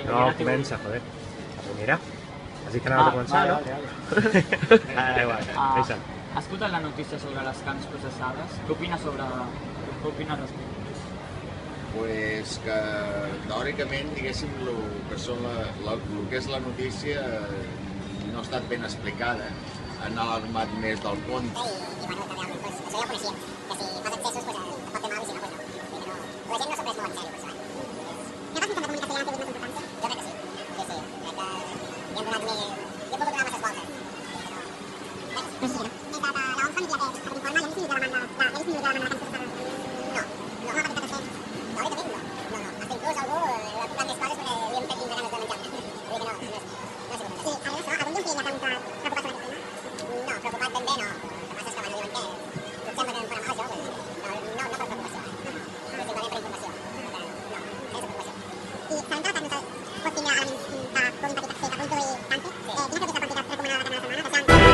No, comença, joder. Mira, has dit que anava a començar, no? Vale. Igual, deixa. Has escoltat la notícia sobre les carns processades? Què opines respecte? Pues que teòricament, diguéssim, el que és la notícia no ha estat ben explicada. Han alarmat més del compte. I bueno, que realment, doncs, això ja ho coneixíem, que si fas excessos, doncs, pot fer mal i si no, doncs no. La gent no s'ha pres molt en sèrio, per això. Què passa que la comunicació ja ha tingut més importància? Jo crec que sí. Sí, crec que li hem pogut donar masses voltes. Des de l'OMS ja té aquest informe, ja hem vist ni la demanda de carns processades. No, ha afectat això. Teòricament no. Hasta inclús algú l'ha comprat més coses perquè li hem fet fins a ganes de menjar. Vull dir que no ha sigut. Sí, a veure això, algun dia ja t'ha preocupat sobre aquest tema? No, preocupat ben bé no. El que passa és que bueno, diuen que potser sembla que em farà mal això, no per preocupació. Simplement per informació. No, sense preocupació. I sabem que la carn pot tindre elements que puguin produir càncer. Quina és aquesta quantitat recomanada de carn a la setmana?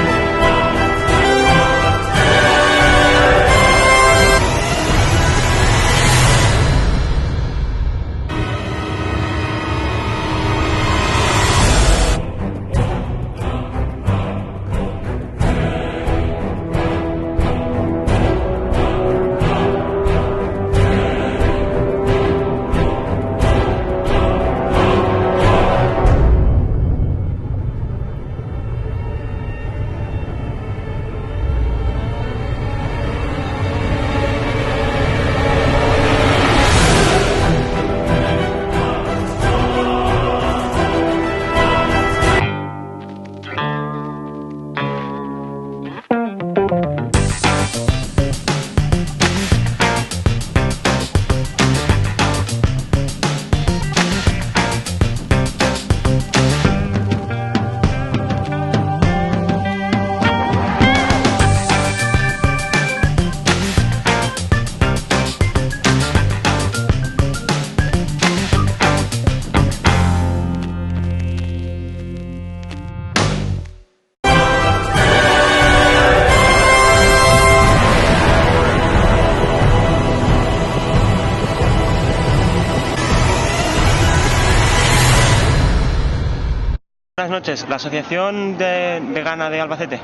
Buenas noches, ¿la Asociación Vegana de Albacete?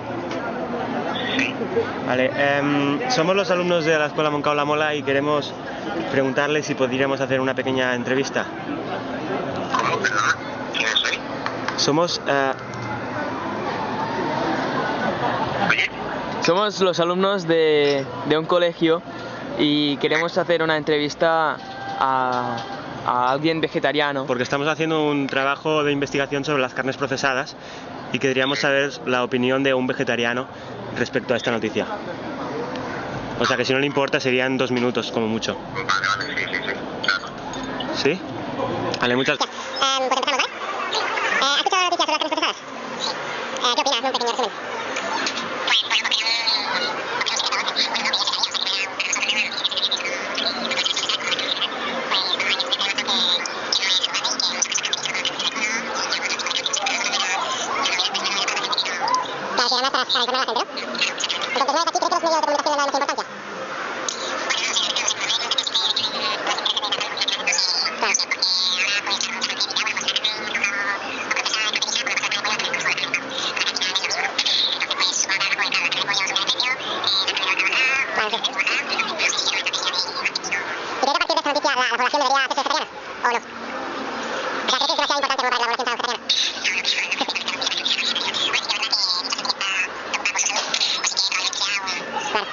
Sí. Vale, somos los alumnos de la Escuela Moncao La Mola y queremos preguntarle si podríamos hacer una pequeña entrevista. ¿Cómo? Perdona. ¿Quiénes soy? Somos... Oye. Somos los alumnos de un colegio y queremos hacer una entrevista a alguien vegetariano. Porque estamos haciendo un trabajo de investigación sobre las carnes procesadas y queríamos saber la opinión de un vegetariano respecto a esta noticia. O sea que si no le importa serían 2 minutos como mucho. Vale, sí, claro. ¿Sí? Vale, muchas gracias. Pues empezamos, ¿vale? ¿Has escuchado la noticia sobre las carnes procesadas? Sí. ¿Qué opinas? Un pequeño resumen. Para informar a la gente, ¿no? Entonces, ¿no es aquí? ¿Crees que los medios de comunicación le dan mucha importancia? Claro. ¿Y cree que a partir de esta noticia la población debería hacerse vegetariana? ¿O no? O sea, ¿cree que es demasiado importante como para que la población sea vegetariana? Claro.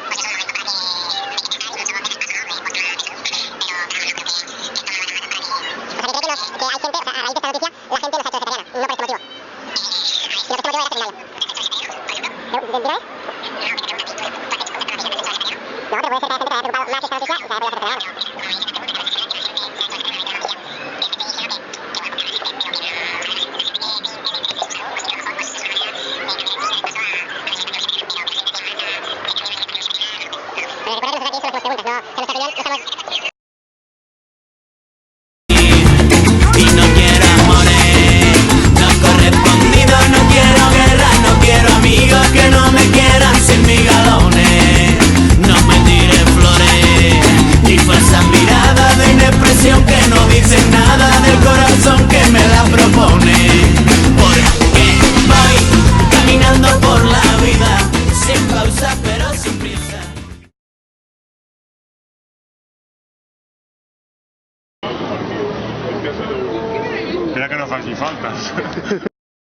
faltas.